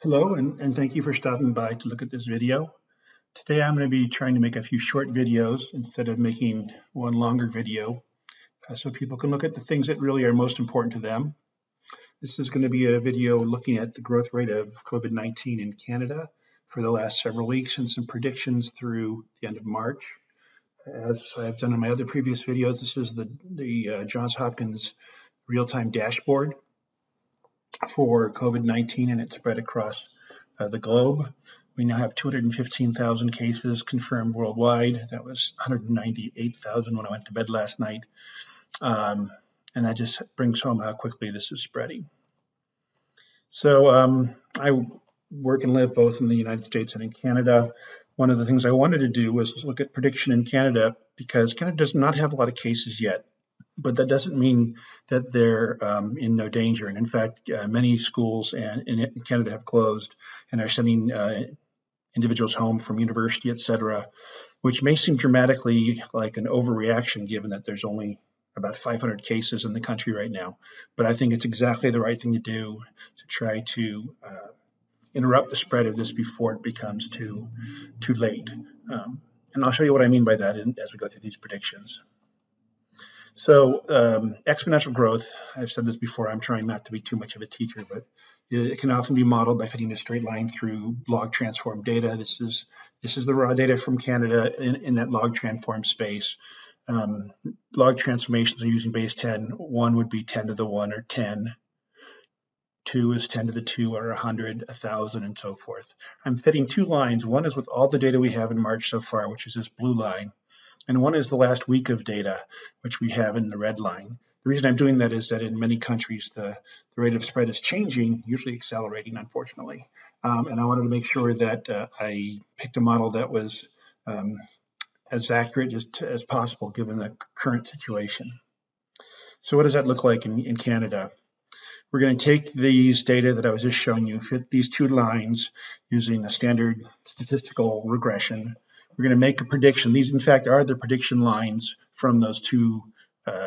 Hello, and thank you for stopping by to look at this video. Today I'm going to be trying to make a few short videos instead of making one longer video so people can look at the things that really are most important to them. This is going to be a video looking at the growth rate of COVID-19 in Canada for the last several weeks and some predictions through the end of March. As I've done in my other previous videos, this is the Johns Hopkins real-time dashboard for COVID-19, and it's spread across the globe. We now have 215,000 cases confirmed worldwide. That was 198,000 when I went to bed last night. And that just brings home how quickly this is spreading. So I work and live both in the United States and in Canada. One of the things I wanted to do was look at prediction in Canada because Canada does not have a lot of cases yet. But that doesn't mean that they're in no danger. And in fact, many schools in Canada have closed and are sending individuals home from university, et cetera, which may seem dramatically like an overreaction given that there's only about 500 cases in the country right now. But I think it's exactly the right thing to do to try to interrupt the spread of this before it becomes too late. And I'll show you what I mean by that as we go through these predictions. So exponential growth, I've said this before, I'm trying not to be too much of a teacher, but it can often be modeled by fitting a straight line through log transform data. This is the raw data from Canada in that log transform space. Log transformations are using base 10. 1 would be 10 to the 1 or 10. 2 is 10 to the 2 or 100, 1,000, and so forth. I'm fitting two lines. One is with all the data we have in March so far, which is this blue line. And one is the last week of data, which we have in the red line. The reason I'm doing that is that in many countries, the rate of spread is changing, usually accelerating, unfortunately. And I wanted to make sure that I picked a model that was as accurate as possible given the current situation. So what does that look like in Canada? We're going to take these data that I was just showing you, fit these two lines using a standard statistical regression. We're going to make a prediction. These, in fact, are the prediction lines from those two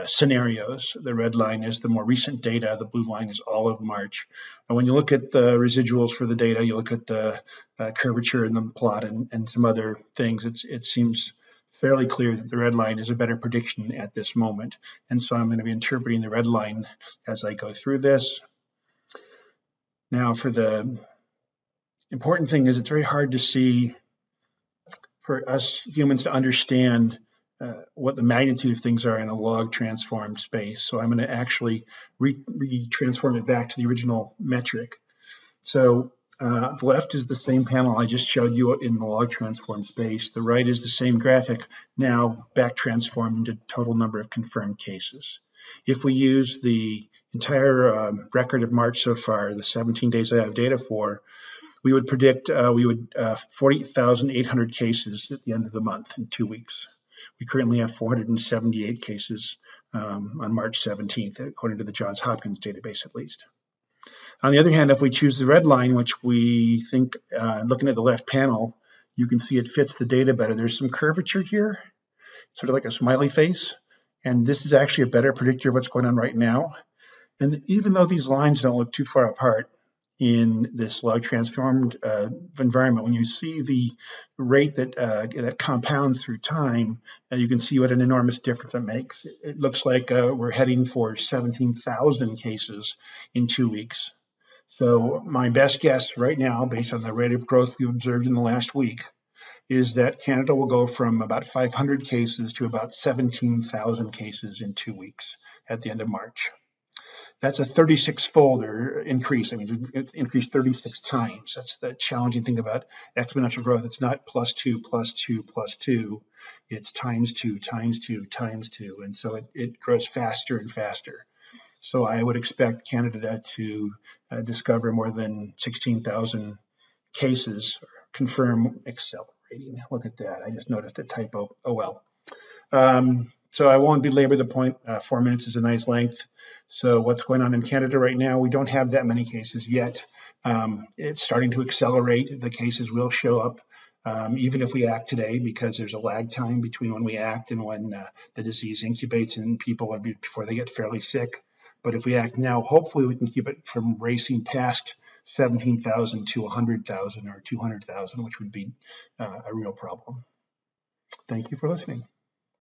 scenarios. The red line is the more recent data. The blue line is all of March. And when you look at the residuals for the data, you look at the curvature in the plot and some other things, it seems fairly clear that the red line is a better prediction at this moment. And so I'm going to be interpreting the red line as I go through this. Now, for the important thing is it's very hard to see for us humans to understand what the magnitude of things are in a log transformed space. So I'm going to actually re-transform it back to the original metric. So the left is the same panel I just showed you in the log transform space. The right is the same graphic, now back transformed into total number of confirmed cases. If we use the entire record of March so far, the 17 days I have data for, we would predict 40,800 cases at the end of the month in 2 weeks. We currently have 478 cases on March 17th, according to the Johns Hopkins database at least. On the other hand, if we choose the red line, which we think, looking at the left panel, you can see it fits the data better. There's some curvature here, sort of like a smiley face, and this is actually a better predictor of what's going on right now. And even though these lines don't look too far apart, in this log transformed environment, when you see the rate that compounds through time, you can see what an enormous difference it makes. It looks like we're heading for 17,000 cases in 2 weeks. So my best guess right now, based on the rate of growth we've observed in the last week, is that Canada will go from about 500 cases to about 17,000 cases in 2 weeks at the end of March. That's a 36-fold increase. I mean, it increased 36 times. That's the challenging thing about exponential growth. It's not plus 2, plus 2, plus 2. It's times 2, times 2, times 2. And so it grows faster and faster. So I would expect Canada to discover more than 16,000 cases, confirm accelerating. Look at that. I just noticed a typo. Oh, well. So I won't belabor the point. 4 minutes is a nice length. So what's going on in Canada right now? We don't have that many cases yet. It's starting to accelerate. The cases will show up even if we act today, because there's a lag time between when we act and when the disease incubates in people before they get fairly sick. But if we act now, hopefully we can keep it from racing past 17,000 to 100,000 or 200,000, which would be a real problem. Thank you for listening.